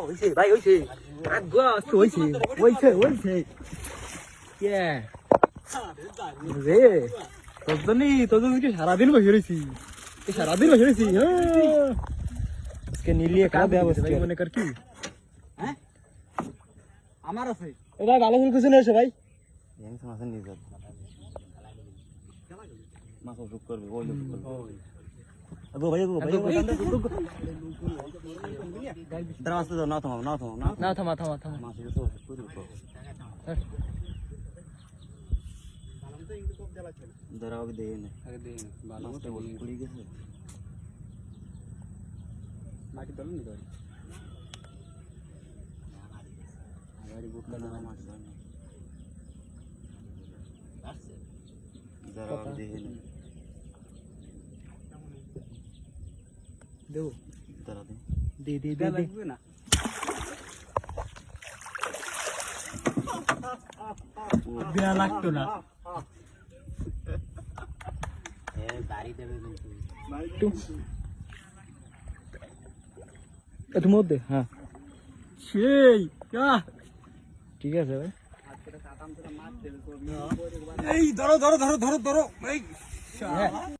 হইছে ভাই হইছে হইছে কে রে তোর কি সারাদিন বসে রয়েছি আজকে নিলিয়ে কাজ দেওয়া বসে ভাই মনে কর কি হ্যাঁ আমার আছে ও ভাই ভালো ফুল কিছু নেই ভাই মাছ নিয়ে যাবে মাছ যোগ করবে ওই যোগ করবে আগো ভাই দরওয়াজা দাও না থামা মাছ এসে করে দাও দাঁড়াও আগে দেই না ভালো মতো পুড়ি গেছে মাটি দল নি ধরে আরে বুটকা না মাছ না আসছে দাঁড়াও আগে দেই না দেও দাঁড়া দে লাগবে না বিয়া লাগতো না বাড়ি দেবে কিন্তু একটু মধ্যে হ্যাঁ সেই ঠিক আছে ভাই এই ধরো এই